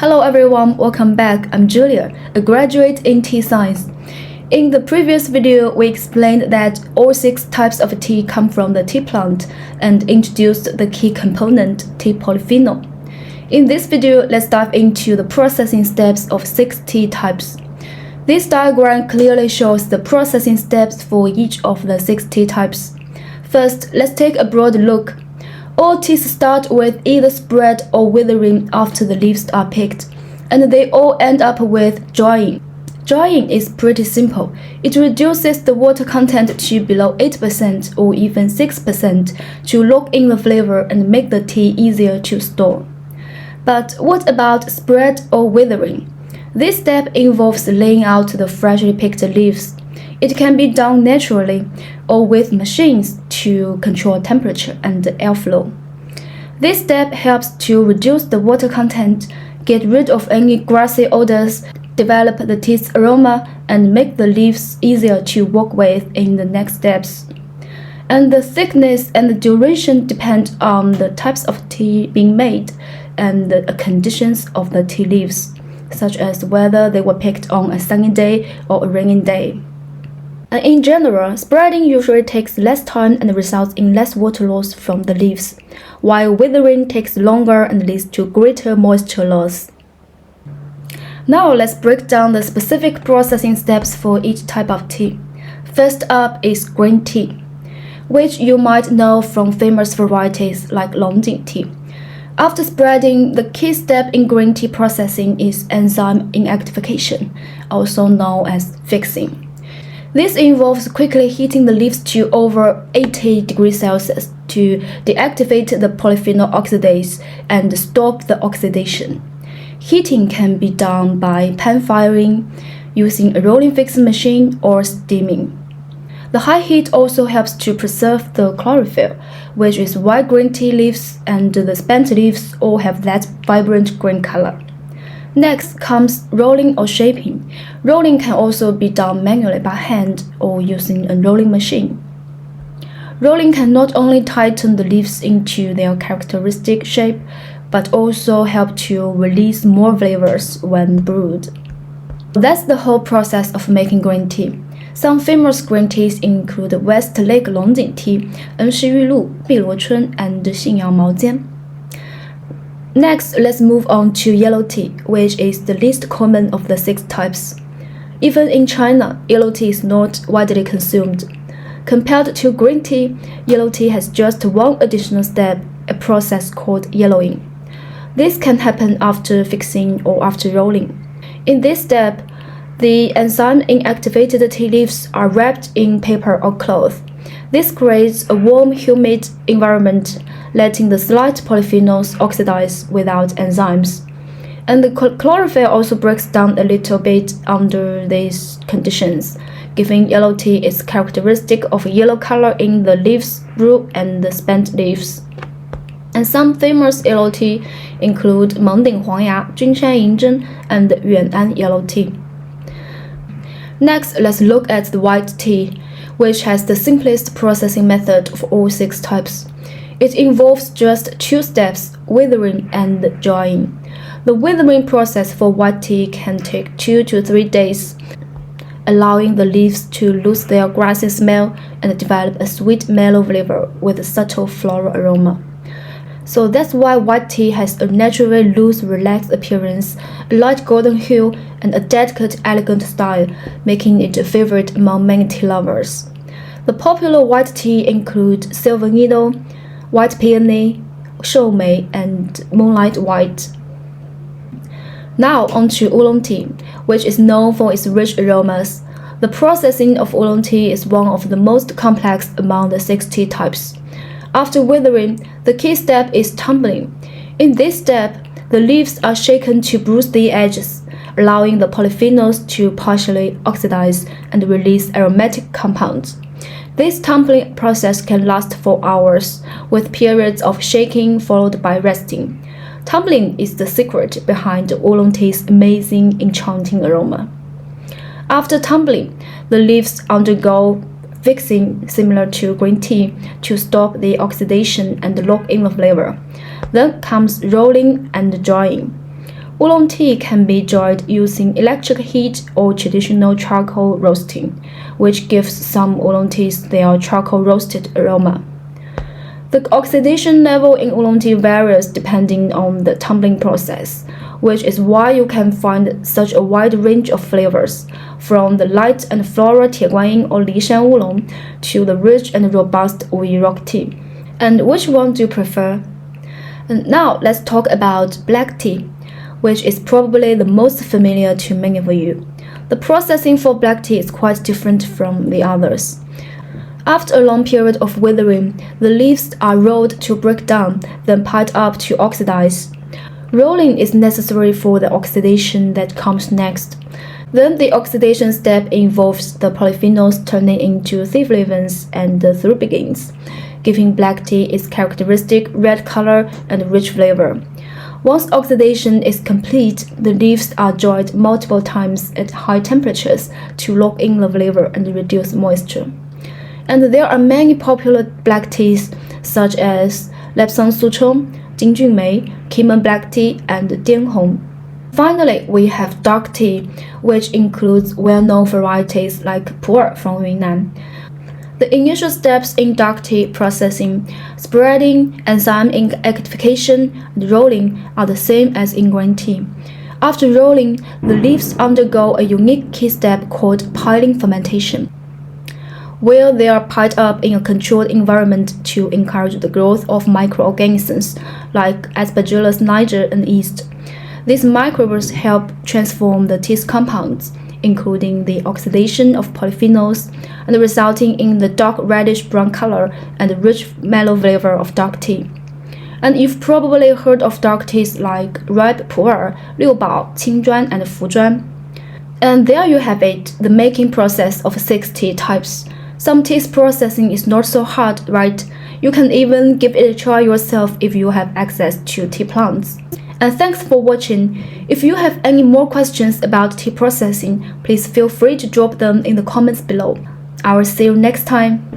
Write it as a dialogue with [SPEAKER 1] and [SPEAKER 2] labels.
[SPEAKER 1] Hello everyone, welcome back. I'm Julia, a graduate in tea science. In the previous video, we explained that all 6 types of tea come from the tea plant and introduced the key component, tea polyphenol. In this video, let's dive into the processing steps of 6 tea types. This diagram clearly shows the processing steps for each of the 6 tea types. First, let's take a broad look. All teas start with either spread or withering after the leaves are picked, and they all end up with drying. Drying is pretty simple. It reduces the water content to below 8% or even 6% to lock in the flavor and make the tea easier to store. But what about spread or withering? This step involves laying out the freshly picked leaves. It can be done naturally or with machines to control temperature and airflow. This step helps to reduce the water content, get rid of any grassy odors, develop the tea's aroma, and make the leaves easier to work with in the next steps. And the thickness and the duration depend on the types of tea being made and the conditions of the tea leaves, such as whether they were picked on a sunny day or a rainy day. And in general, spreading usually takes less time and results in less water loss from the leaves, while withering takes longer and leads to greater moisture loss. Now let's break down the specific processing steps for each type of tea. First up is green tea, which you might know from famous varieties like Longjing tea. After spreading, the key step in green tea processing is enzyme inactivation, also known as fixing. This involves quickly heating the leaves to over 80 degrees Celsius to deactivate the polyphenol oxidase and stop the oxidation. Heating can be done by pan firing, using a rolling fixing machine, or steaming. The high heat also helps to preserve the chlorophyll, which is why green tea leaves and the spent leaves all have that vibrant green color. Next comes rolling or shaping. Rolling can also be done manually by hand or using a rolling machine. Rolling can not only tighten the leaves into their characteristic shape, but also help to release more flavors when brewed. That's the whole process of making green tea. Some famous green teas include West Lake Longjing tea, 恩施玉露、碧螺春 and 信阳毛尖. Next, let's move on to yellow tea, which is the least common of the 6 types. Even in China, yellow tea is not widely consumed. Compared to green tea, yellow tea has just one additional step, a process called yellowing. This can happen after fixing or after rolling. In this step, the enzyme inactivated tea leaves are wrapped in paper or cloth. This creates a warm, humid environment, letting the slight polyphenols oxidize without enzymes. And the chlorophyll also breaks down a little bit under these conditions, giving yellow tea its characteristic of yellow color in the leaves, root, and the spent leaves. And some famous yellow tea include Mengding Huangya, Junshan Yingzhen, and Yuanan yellow tea. Next, let's look at the white tea, which has the simplest processing method of all 6 types. It involves just 2 steps, withering and drying. The withering process for white tea can take 2 to 3 days, allowing the leaves to lose their grassy smell and develop a sweet mellow flavor with a subtle floral aroma. So that's why white tea has a naturally loose, relaxed appearance, a light golden hue, and a delicate, elegant style, making it a favorite among many tea lovers. The popular white tea include silver needle, white peony, shoumei, and moonlight white. Now onto oolong tea, which is known for its rich aromas. The processing of oolong tea is one of the most complex among the 6 tea types. After withering, the key step is tumbling. In this step, the leaves are shaken to bruise the edges, allowing the polyphenols to partially oxidize and release aromatic compounds. This tumbling process can last for hours, with periods of shaking followed by resting. Tumbling is the secret behind oolong tea's amazing, enchanting aroma. After tumbling, the leaves undergo fixing similar to green tea to stop the oxidation and lock in the flavor. Then comes rolling and drying. Oolong tea can be dried using electric heat or traditional charcoal roasting, which gives some oolong teas their charcoal roasted aroma. The oxidation level in oolong tea varies depending on the tumbling process, which is why you can find such a wide range of flavors, from the light and floral Tieguanyin or Lishan oolong to the rich and robust Wu rock tea. And which one do you prefer? And now let's talk about black tea, which is probably the most familiar to many of you. The processing for black tea is quite different from the others. After a long period of withering, the leaves are rolled to break down, then piled up to oxidize. Rolling is necessary for the oxidation that comes next. Then the oxidation step involves the polyphenols turning into thiophlavins and the thiobigens, giving black tea its characteristic red color and rich flavor. Once oxidation is complete, the leaves are dried multiple times at high temperatures to lock in the flavor and reduce moisture. And there are many popular black teas such as Lapsang Souchong, Jingjunmei, Kinmen black tea, and Dianhong. Finally, we have dark tea, which includes well-known varieties like Pu'er from Yunnan. The initial steps in dark tea processing, spreading, enzyme activication, and rolling are the same as in green tea. After rolling, the leaves undergo a unique key step called piling fermentation, where they are piled up in a controlled environment to encourage the growth of microorganisms like Aspergillus niger and yeast. These microbes help transform the tea's compounds, including the oxidation of polyphenols, and resulting in the dark reddish-brown color and rich mellow flavor of dark tea. And you've probably heard of dark teas like ripe pu'er, liubao, qingzhuan, and fuzhuan. And there you have it, the making process of 6 tea types. Some tea's processing is not so hard, right? You can even give it a try yourself if you have access to tea plants. And thanks for watching. If you have any more questions about tea processing, please feel free to drop them in the comments below. I will see you next time.